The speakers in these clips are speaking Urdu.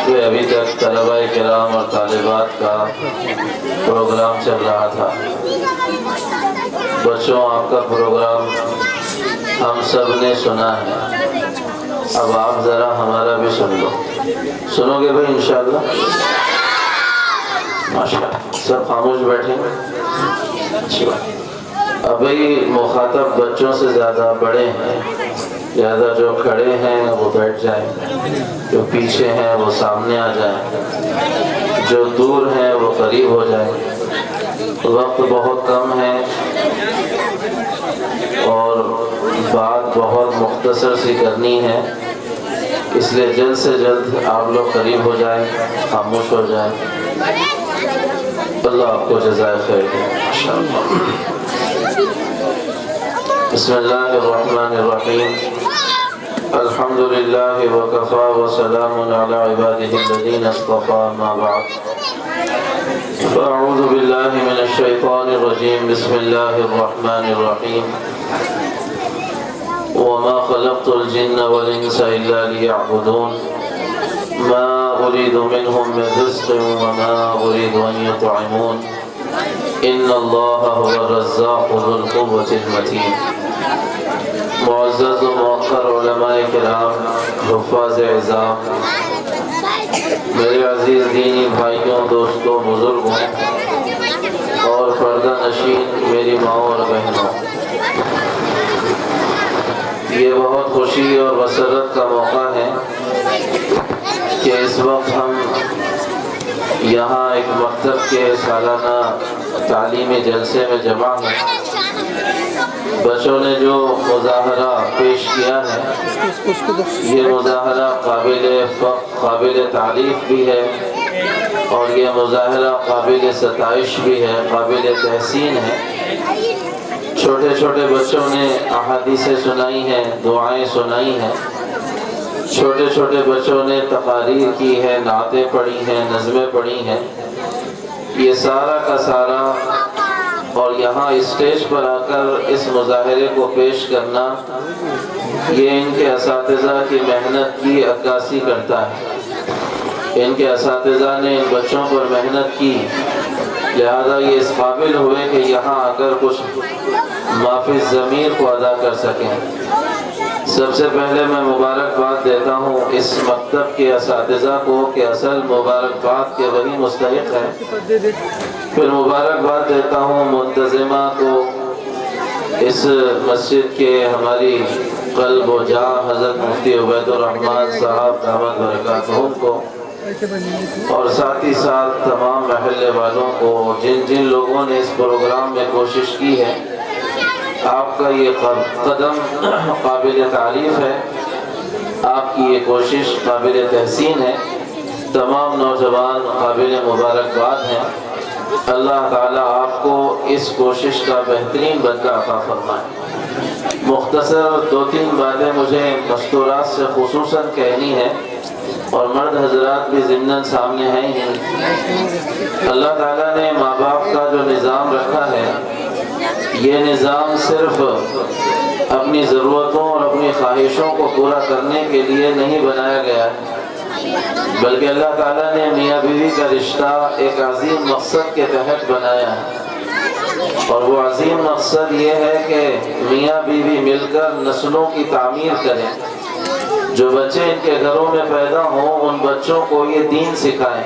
کہ ابھی تک طلبہ کرام اور طالبات کا پروگرام چل رہا تھا۔ بچوں، آپ کا پروگرام ہم سب نے سنا ہے، اب آپ ذرا ہمارا بھی سن لو۔ سنو گے بھائی انشاءاللہ؟ ماشاءاللہ، سب خاموش بیٹھیں گے، اچھی بات۔ اب بھائی مخاطب بچوں سے زیادہ بڑے ہیں، زیادہ جو کھڑے ہیں وہ بیٹھ جائیں، جو پیچھے ہیں وہ سامنے آ جائیں، جو دور ہیں وہ قریب ہو جائیں۔ وقت بہت کم ہے اور بات بہت مختصر سی کرنی ہے، اس لیے جلد سے جلد آپ لوگ قریب ہو جائیں، خاموش ہو جائیں۔ اللہ آپ کو جزائے خیر دے انشاءاللہ۔ بسم اللہ الرحمن الرحیم۔ الحمد للہ وکفی وسلام علی عبادہ الذین اصطفی، اما بعد فاعوذ باللہ من الشیطان الرجیم۔ بسم اللہ الرحمن الرحیم۔ وما خلقت الجن والانس الا ليعبدون ما اريد منهم من رزق وما اريد ان يطعمون ان الله هو الرزاق ذو القوة المتين۔ معزز و موقر علماء کرام، حفاظ اعظام، میرے عزیز دینی بھائیوں، دوستوں، بزرگوں اور پردہ نشین میری ماں اور بہنوں، یہ بہت خوشی اور مسرت کا موقع ہے کہ اس وقت ہم یہاں ایک مکتب کے سالانہ تعلیمی جلسے میں جمع ہیں۔ بچوں نے جو مظاہرہ پیش کیا ہے، یہ مظاہرہ قابل تعریف بھی ہے اور یہ مظاہرہ قابل ستائش بھی ہے، قابل تحسین ہے۔ چھوٹے چھوٹے بچوں نے احادیثیں سنائی ہیں، دعائیں سنائی ہیں، چھوٹے چھوٹے بچوں نے تقاریر کی ہے، نعتیں پڑھی ہیں، نظمیں پڑھی ہیں۔ یہ سارا کا سارا اور یہاں اسٹیج پر آ کر اس مظاہرے کو پیش کرنا، یہ ان کے اساتذہ کی محنت کی عکاسی کرتا ہے۔ ان کے اساتذہ نے ان بچوں پر محنت کی، لہذا یہ اس قابل ہوئے کہ یہاں آ کر کچھ مافی ضمیر کو ادا کر سکیں۔ سب سے پہلے میں مبارکباد دیتا ہوں اس مکتب کے اساتذہ کو کہ اصل مبارکباد کے وہی مستحق ہیں۔ پھر مبارکباد دیتا ہوں منتظمہ کو، اس مسجد کے ہماری قلب و جان حضرت مفتی عبید الرحمن صاحب دامت برکاتہم کو، اور ساتھ ہی ساتھ تمام محلے والوں کو، جن جن لوگوں نے اس پروگرام میں کوشش کی ہے۔ آپ کا یہ قدم قابل تعریف ہے، آپ کی یہ کوشش قابل تحسین ہے، تمام نوجوان قابل مبارکباد ہیں۔ اللہ تعالیٰ آپ کو اس کوشش کا بہترین بدلہ عطا فرمائے۔ مختصر دو تین باتیں مجھے مستورات سے خصوصاً کہنی ہے، اور مرد حضرات بھی ضمناً سامنے ہیں ہی۔ اللہ تعالیٰ نے ماں باپ کا جو نظام رکھا ہے، یہ نظام صرف اپنی ضرورتوں اور اپنی خواہشوں کو پورا کرنے کے لیے نہیں بنایا گیا ہے، بلکہ اللہ تعالیٰ نے میاں بیوی کا رشتہ ایک عظیم مقصد کے تحت بنایا ہے، اور وہ عظیم مقصد یہ ہے کہ میاں بیوی مل کر نسلوں کی تعمیر کریں۔ جو بچے ان کے گھروں میں پیدا ہوں، ان بچوں کو یہ دین سکھائیں،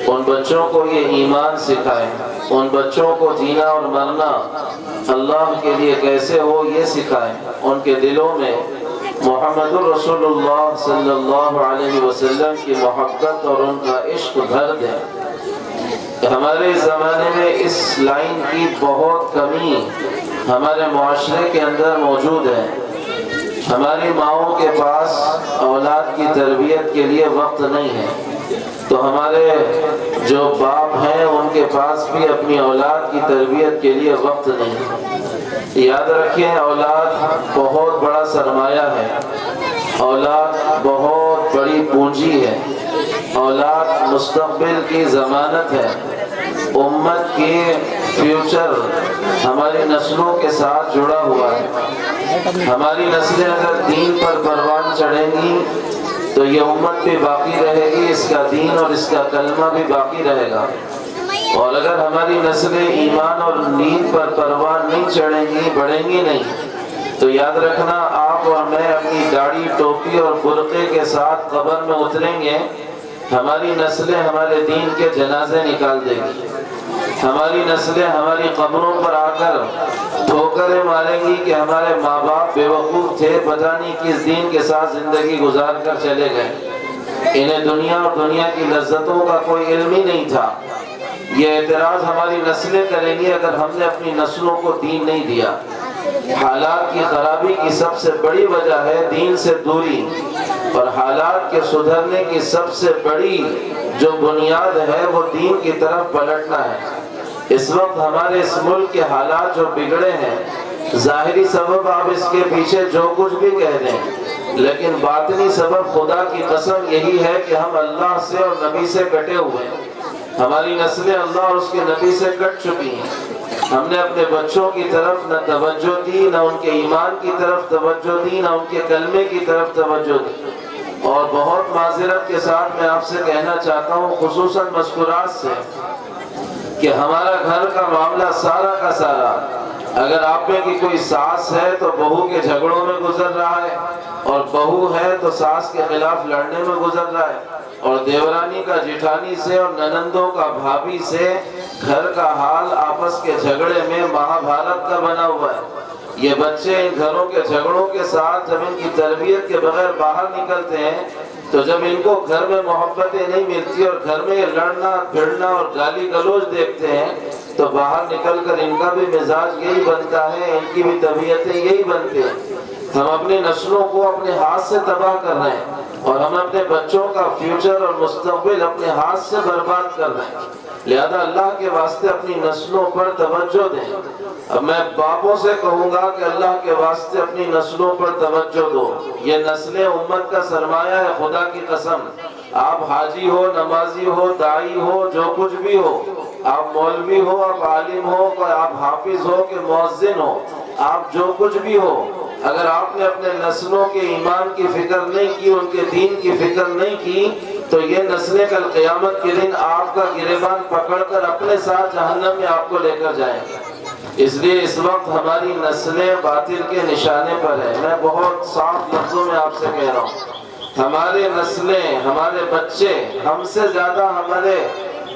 ان بچوں کو یہ ایمان سکھائیں، ان بچوں کو جینا اور مرنا اللہ کے لیے کیسے ہو یہ سکھائیں، ان کے دلوں میں محمد الرسول اللہ صلی اللہ علیہ وسلم کی محبت اور ان کا عشق بھر دیں۔ ہمارے زمانے میں اس لائن کی بہت کمی ہمارے معاشرے کے اندر موجود ہے۔ ہماری ماؤں کے پاس اولاد کی تربیت کے لیے وقت نہیں ہے، تو ہمارے جو باپ ہیں ان کے پاس بھی اپنی اولاد کی تربیت کے لیے وقت نہیں۔ یاد رکھیں، اولاد بہت بڑا سرمایہ ہے، اولاد بہت بڑی پونجی ہے، اولاد مستقبل کی ضمانت ہے، امت کی فیوچر ہماری نسلوں کے ساتھ جڑا ہوا ہے۔ ہماری نسلیں اگر دین پر پروان چڑھیں گی تو یہ امت بھی باقی رہے گی، اس کا دین اور اس کا کلمہ بھی باقی رہے گا۔ اور اگر ہماری نسلیں ایمان اور دین پر پروان نہیں چڑھیں گی، بڑھیں گی نہیں، تو یاد رکھنا آپ اور میں اپنی داڑھی، ٹوپی اور برقعے کے ساتھ قبر میں اتریں گے، ہماری نسلیں ہمارے دین کے جنازے نکال دے گی، ہماری نسلیں ہماری قبروں پر آ کر ٹھوکریں ماریں گی کہ ہمارے ماں باپ بے وقوف تھے، پتہ نہیں کس دین کے ساتھ زندگی گزار کر چلے گئے، انہیں دنیا اور دنیا کی لذتوں کا کوئی علم ہی نہیں تھا۔ یہ اعتراض ہماری نسلیں کریں گی اگر ہم نے اپنی نسلوں کو دین نہیں دیا۔ حالات کی خرابی کی سب سے بڑی وجہ ہے دین سے دوری، اور حالات کے سدھرنے کی سب سے بڑی جو بنیاد ہے وہ دین کی طرف پلٹنا ہے۔ اس وقت ہمارے اس ملک کے حالات جو بگڑے ہیں، ظاہری سبب آپ اس کے پیچھے جو کچھ بھی کہہ دیں، لیکن باطنی سبب خدا کی قسم یہی ہے کہ ہم اللہ سے اور نبی سے کٹے ہوئے ہیں۔ ہماری نسلیں اللہ اور اس کے نبی سے کٹ چکی ہیں۔ ہم نے اپنے بچوں کی طرف نہ توجہ دی، نہ ان کے ایمان کی طرف توجہ دی، نہ ان کے کلمے کی طرف توجہ دی۔ اور بہت معذرت کے ساتھ میں آپ سے کہنا چاہتا ہوں، خصوصاً مسکرات سے، کہ ہمارا گھر کا معاملہ سارا کا سارا، اگر آپ میں کی کوئی ساس ہے تو بہو کے جھگڑوں میں گزر رہا ہے، اور بہو ہے تو ساس کے خلاف لڑنے میں گزر رہا ہے، اور دیورانی کا جیٹھانی سے اور ننندوں کا بھابھی سے گھر کا حال آپس کے جھگڑے میں مہابھارت کا بنا ہوا ہے۔ یہ بچے ان گھروں کے جھگڑوں کے ساتھ جب ان کی تربیت کے بغیر باہر نکلتے ہیں، تو جب ان کو گھر میں محبتیں نہیں ملتی اور گھر میں یہ لڑنا پھرنا اور گالی گلوچ دیکھتے ہیں، تو باہر نکل کر ان کا بھی مزاج یہی بنتا ہے، ان کی بھی طبیعتیں یہی بنتی ہیں۔ ہم اپنی نسلوں کو اپنے ہاتھ سے تباہ کر رہے ہیں، اور ہم اپنے بچوں کا فیوچر اور مستقبل اپنے ہاتھ سے برباد کر رہے ہیں۔ لہذا اللہ کے واسطے اپنی نسلوں پر توجہ دیں۔ اب میں باپوں سے کہوں گا کہ اللہ کے واسطے اپنی نسلوں پر توجہ دو۔ یہ نسلیں امت کا سرمایہ ہے، خدا کی قسم۔ آپ حاجی ہو، نمازی ہو، داعی ہو، جو کچھ بھی ہو، آپ مولوی ہو، آپ عالم ہو، آپ حافظ ہو کہ مؤذن ہو، آپ جو کچھ بھی ہو، اگر آپ نے اپنے نسلوں کے ایمان کی فکر نہیں کی، ان کے دین کی فکر نہیں کی، تو یہ نسلیں کل قیامت کے دن آپ کا گریبان پکڑ کر اپنے ساتھ جہنم میں آپ کو لے کر جائیں گے۔ اس لیے اس وقت ہماری نسلیں باطل کے نشانے پر ہیں۔ میں بہت صاف لفظوں میں آپ سے کہہ رہا ہوں، ہمارے نسلیں، ہمارے بچے ہم سے زیادہ ہمارے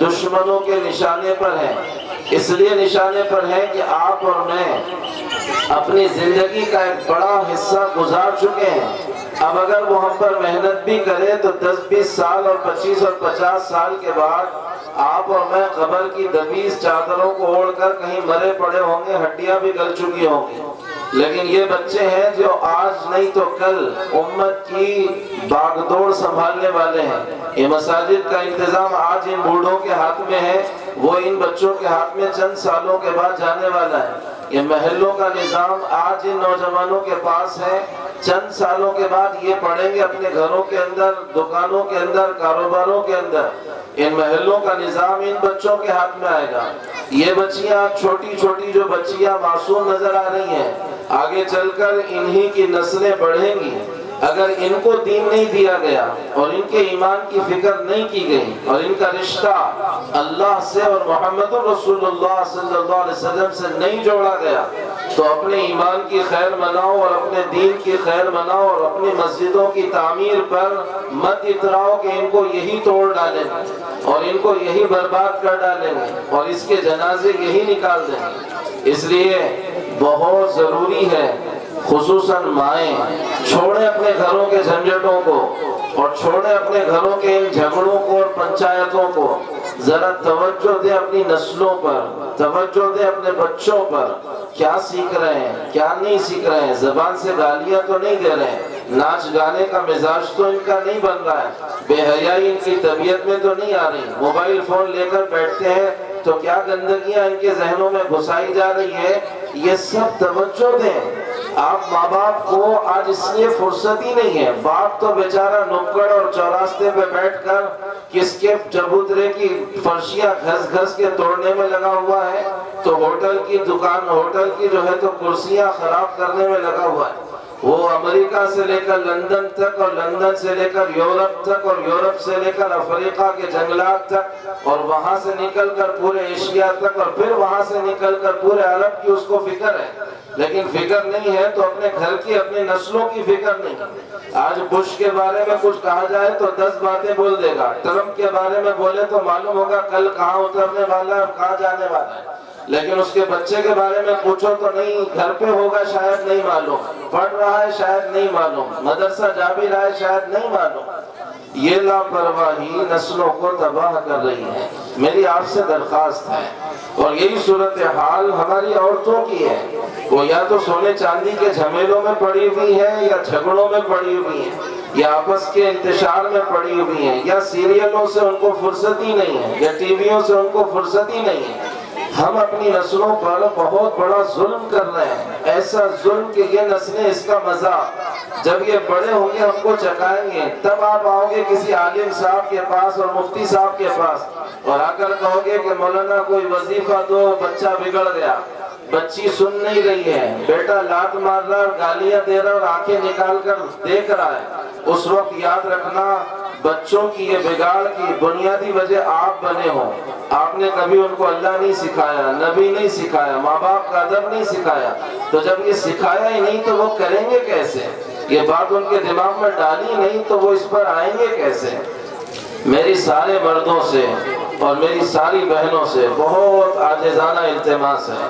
دشمنوں کے نشانے پر ہیں۔ اس لیے نشانے پر ہیں کہ آپ اور میں اپنی زندگی کا ایک بڑا حصہ گزار چکے ہیں۔ اب اگر وہ ہم پر محنت بھی کرے تو 10-20 سال اور 25 اور 50 سال کے بعد آپ اور میں قبر کی دبیز چادروں کو اوڑھ کر کہیں مرے پڑے ہوں گے، ہڈیاں بھی گل چکی ہوں گی۔ لیکن یہ بچے ہیں جو آج نہیں تو کل امت کی باغ دوڑ سنبھالنے والے ہیں۔ یہ مساجد کا انتظام آج ان بوڑھوں کے ہاتھ میں ہے، وہ ان بچوں کے ہاتھ میں چند سالوں کے بعد جانے والا ہے۔ یہ محلوں کا نظام آج ان نوجوانوں کے پاس ہے، چند سالوں کے بعد یہ پڑھیں گے اپنے گھروں کے اندر، دکانوں کے اندر، کاروباروں کے اندر۔ ان محلوں کا نظام ان بچوں کے ہاتھ میں آئے گا۔ یہ بچیاں چھوٹی چھوٹی جو بچیاں معصوم نظر آ رہی ہیں، آگے چل کر انہی کی نسلیں بڑھیں گی۔ اگر ان کو دین نہیں دیا گیا اور ان کے ایمان کی فکر نہیں کی گئی اور ان کا رشتہ اللہ سے اور محمد رسول اللہ صلی اللہ علیہ وسلم سے نہیں جوڑا گیا، تو اپنے ایمان کی خیر مناؤ اور اپنے دین کی خیر مناؤ، اور اپنی مسجدوں کی تعمیر پر مت اتراؤ کہ ان کو یہی توڑ ڈالیں گے اور ان کو یہی برباد کر ڈالیں گے اور اس کے جنازے یہی نکال دیں گے۔ اس لیے بہت ضروری ہے، خصوصاً مائیں چھوڑیں اپنے گھروں کے جھنجھٹوں کو اور چھوڑیں اپنے گھروں کے ان جھگڑوں کو اور پنچایتوں کو، ذرا توجہ دیں اپنی نسلوں پر، توجہ دیں اپنے بچوں پر، کیا سیکھ رہے ہیں کیا نہیں سیکھ رہے ہیں۔ زبان سے گالیاں تو نہیں دے رہے ہیں، ناچ گانے کا مزاج تو ان کا نہیں بن رہا ہے، بے حیائی ان کی طبیعت میں تو نہیں آ رہی، موبائل فون لے کر بیٹھتے ہیں تو کیا گندگیاں ان کے ذہنوں میں گھسائی جا رہی ہے۔ یہ سب توجہ دیں۔ آپ ماں باپ کو آج اس لیے فرصت ہی نہیں ہے، باپ تو بیچارہ نکڑ اور چوراستے پہ بیٹھ کر کس کے چبوترے کی فرشیاں گھس گھس کے توڑنے میں لگا ہوا ہے، تو ہوٹل کی دکان، ہوٹل کی جو ہے تو کرسیاں خراب کرنے میں لگا ہوا ہے۔ وہ امریکہ سے لے کر لندن تک اور لندن سے لے کر یورپ تک اور یورپ سے لے کر افریقہ کے جنگلات تک اور وہاں سے نکل کر پورے ایشیا تک اور پھر وہاں سے نکل کر پورے عرب کی اس کو فکر ہے، لیکن فکر نہیں ہے تو اپنے گھر کی اپنی نسلوں کی فکر نہیں۔ آج بش کے بارے میں کچھ کہا جائے تو 10 باتیں بول دے گا، ٹرمپ کے بارے میں بولے تو معلوم ہوگا کل کہاں اترنے والا ہے اور کہاں جانے والا ہے، لیکن اس کے بچے کے بارے میں پوچھو تو نہیں، گھر پہ ہوگا شاید نہیں معلوم، پڑھ رہا ہے شاید نہیں معلوم، مدرسہ جا بھی رہا ہے شاید نہیں معلوم۔ یہ لاپرواہی نسلوں کو تباہ کر رہی ہے۔ میری آپ سے درخواست ہے، اور یہی صورتحال ہماری عورتوں کی ہے، وہ یا تو سونے چاندی کے جھمیلوں میں پڑی ہوئی ہے، یا جھگڑوں میں پڑی ہوئی ہے، یا آپس کے انتشار میں پڑی ہوئی ہیں، یا سیریلوں سے ان کو فرصت ہی نہیں ہے، یا ٹی ویوں سے ان کو فرصت ہی نہیں ہے۔ ہم اپنی نسلوں پر بہت بڑا ظلم کر رہے ہیں، ایسا ظلم کہ یہ نسلیں اس کا مزہ، جب یہ بڑے ہوں گے ہم کو چکائیں گے، تب آپ آؤ گے کسی عالم صاحب کے پاس اور مفتی صاحب کے پاس اور آ کر کہو گے کہ مولانا کوئی وظیفہ دو، بچہ بگڑ گیا، بچی سن نہیں رہی ہے، بیٹا لات مار رہا اور گالیاں دے رہا اور آنکھیں نکال کر دیکھ رہا ہے۔ اس وقت یاد رکھنا بچوں کی یہ بگاڑ کی بنیادی وجہ آپ بنے ہو۔ آپ نے کبھی ان کو اللہ نہیں سکھایا، نبی نہیں سکھایا، ماں باپ کا ادب نہیں سکھایا، تو جب یہ سکھایا ہی نہیں تو وہ کریں گے کیسے؟ یہ بات ان کے دماغ میں ڈالی نہیں تو وہ اس پر آئیں گے کیسے؟ میری سارے مردوں سے اور میری ساری بہنوں سے بہت عاجزانہ التماس ہے،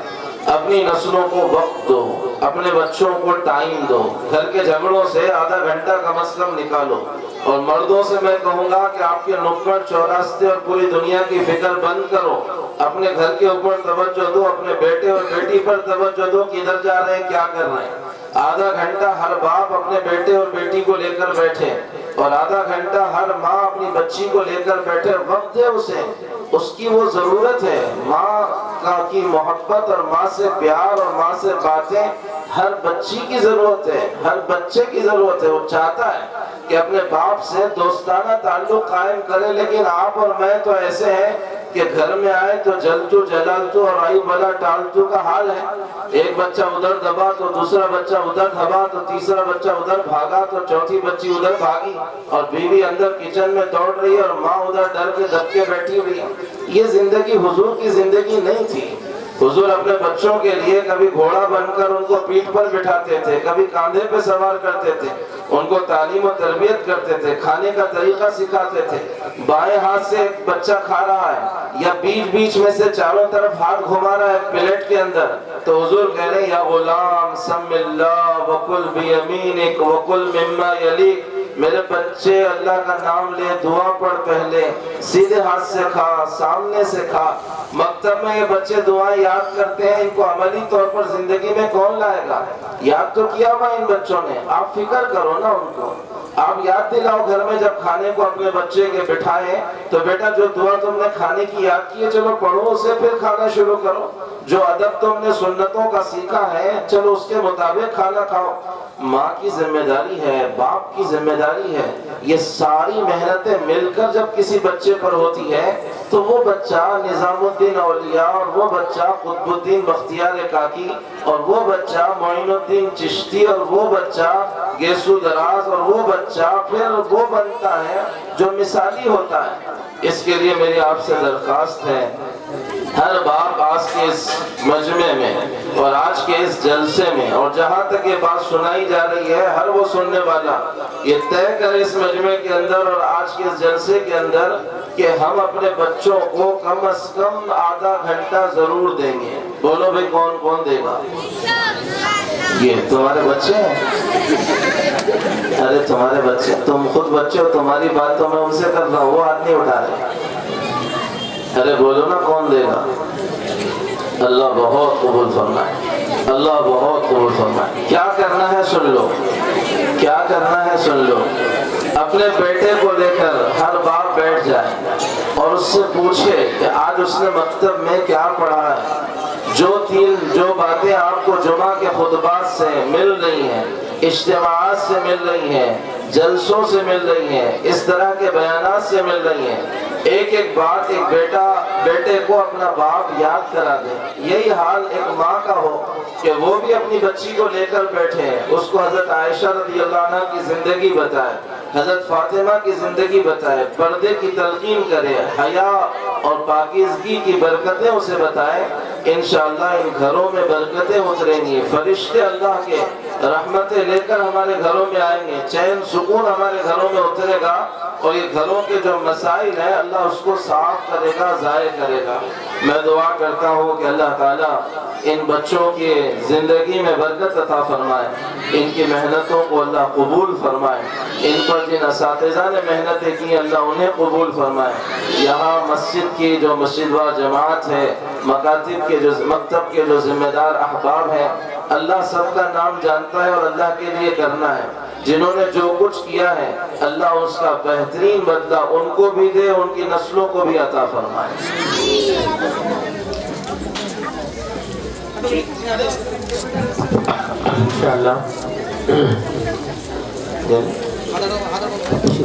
اپنی نسلوں کو وقت دو، اپنے بچوں کو ٹائم دو، گھر کے جھگڑوں سے آدھا گھنٹہ کم از کم نکالو، اور مردوں سے میں کہوں گا کہ آپ کے نکڑ چوراستے اور پوری دنیا کی فکر بند کرو، اپنے گھر کے اوپر توجہ دو، اپنے بیٹے اور بیٹی پر توجہ دو، کدھر جا رہے ہیں کیا کر رہے ہیں۔ آدھا گھنٹہ ہر باپ اپنے بیٹے اور بیٹی کو لے کر بیٹھے، اور آدھا گھنٹہ ہر ماں اپنی بچی کو لے کر بیٹھے، وقت دے اسے، اس کی وہ ضرورت ہے، ماں کی محبت اور ماں سے پیار اور ماں سے باتیں ہر بچی کی ضرورت ہے، ہر بچے کی ضرورت ہے۔ وہ چاہتا ہے کہ اپنے باپ سے دوستانہ تعلق قائم کرے، لیکن آپ اور میں تو ایسے ہیں کہ گھر میں آئے تو جلتو جلالتو اور آئی بلا ٹالتو کا حال ہے۔ ایک بچہ ادھر دبا تو دوسرا بچہ ادھر دبا تو تیسرا بچہ ادھر بھاگا تو چوتھی بچی ادھر بھاگی، اور بیوی اندر کچن میں دوڑ رہی ہے اور ماں ادھر ڈر کے دب کے بیٹھی ہوئی ہے۔ یہ زندگی حضور کی زندگی نہیں تھی۔ حضور اپنے بچوں کے لیے کبھی گھوڑا بن کر ان کو پیٹھ پر بٹھاتے تھے، کبھی کاندھے پہ سوار کرتے تھے، ان کو تعلیم و تربیت کرتے تھے، کھانے کا طریقہ سکھاتے تھے۔ بائیں ہاتھ سے ایک بچہ کھا رہا ہے یا بیچ بیچ میں سے چاروں طرف ہاتھ گھما رہا ہے پلیٹ کے اندر، تو حضور کہہ رہے ہیں یا غلام سم اللہ وکل بیمینک وکل مما یلیک، میرے بچے اللہ کا نام لے، دعا پڑھ، پہلے سیدھے ہاتھ سے کھا، سامنے سے کھا۔ مکتب میں یہ بچے دعائیں یاد کرتے ہیں، ان کو عملی طور پر زندگی میں کون لائے گا؟ یاد تو کیا ہوا ان بچوں نے، آپ فکر کرو نا ان کو، آپ یاد دلاؤ گھر میں جب کھانے کو اپنے بچے کے بٹھائیں تو بیٹا جو دعا تم نے کھانے کی یاد کی ہے چلو پڑھو اسے، پھر کھانا شروع کرو۔ جو ادب تم نے سنتوں کا سیکھا ہے چلو اس کے مطابق کھانا کھاؤ۔ ماں کی ذمہ داری ہے، باپ کی ذمہ داری ہے، یہ ساری محنتیں مل کر جب کسی بچے پر ہوتی ہے تو وہ بچہ نظام الدین اولیاء، اور وہ بچہ قطب الدین بختیار کاکی، اور وہ بچہ معین الدین چشتی، اور وہ بچہ گیسو دراز، اور وہ بچہ پھر وہ بنتا ہے جو مثالی ہوتا ہے۔ اس کے لیے میری آپ سے درخواست ہے، ہر باپ آج کے اس مجمع میں اور آج کے اس جلسے میں، اور جہاں تک یہ بات سنائی جا رہی ہے، ہر وہ سننے والا یہ طے کرے اس مجمع کے اندر اور آج کے اس جلسے کے اندر کہ ہم اپنے بچوں کو کم از کم آدھا گھنٹہ ضرور دیں گے۔ بولو بھئی کون کون دے گا؟ یہ تمہارے بچے ہیں؟ ارے تمہارے بچے، تم خود بچے ہو، تمہاری بات تو میں ان سے کر رہا ہوں، وہ ہاتھ نہیں اٹھا رہے۔ ارے بولو نا کون دے گا؟ اللہ بہت قبول فرمائے، اللہ بہت قبول فرمائے۔ کیا کرنا ہے سن لو، کیا کرنا ہے سن لو۔ اپنے بیٹے کو لے کر ہر باپ بیٹھ جائے اور اس سے پوچھے کہ آج اس نے مکتب میں کیا پڑھا ہے۔ جو باتیں آپ کو جمعہ کے خطبات سے مل رہی ہیں، اجتماعات سے مل رہی ہیں، جلسوں سے مل رہی ہیں، اس طرح کے بیانات سے مل رہی ہیں، ایک ایک بات ایک بیٹے کو اپنا باپ یاد کرا دے. یہی حال ایک ماں کا ہو کہ وہ بھی اپنی بچی کو لے کر بیٹھے ہیں, اس کو حضرت عائشہ رضی اللہ عنہ کی زندگی بتائے, حضرت فاطمہ کی زندگی بتائے, پردے کی تلقین کرے, حیا اور پاکیزگی کی برکتیں اسے بتائے. انشاءاللہ ان گھروں میں برکتیں اتریں گی, فرشتے اللہ کے رحمتیں لے کر ہمارے گھروں میں آئیں گے, چین سکون ہمارے گھروں میں اترے گا, اور یہ گھروں کے جو مسائل ہیں اللہ اس کو صاف کرے گا, ضائع کرے گا. میں دعا کرتا ہوں کہ اللہ تعالیٰ ان بچوں کی زندگی میں برکت عطا فرمائے, ان کی محنتوں کو اللہ قبول فرمائے, ان پر جن اساتذہ نے محنتیں کی اللہ انہیں قبول فرمائے. یہاں مسجد کی جو مسجد و جماعت ہے, مکاتب کے مکتب کے جو ذمہ دار احباب ہیں, اللہ سب کا نام جانتا ہے اور اللہ کے لیے کرنا ہے. جنہوں نے جو کچھ کیا ہے اللہ اس کا بہترین بدلہ ان کو بھی دے, ان کی نسلوں کو بھی عطا فرمائے. انشاءاللہ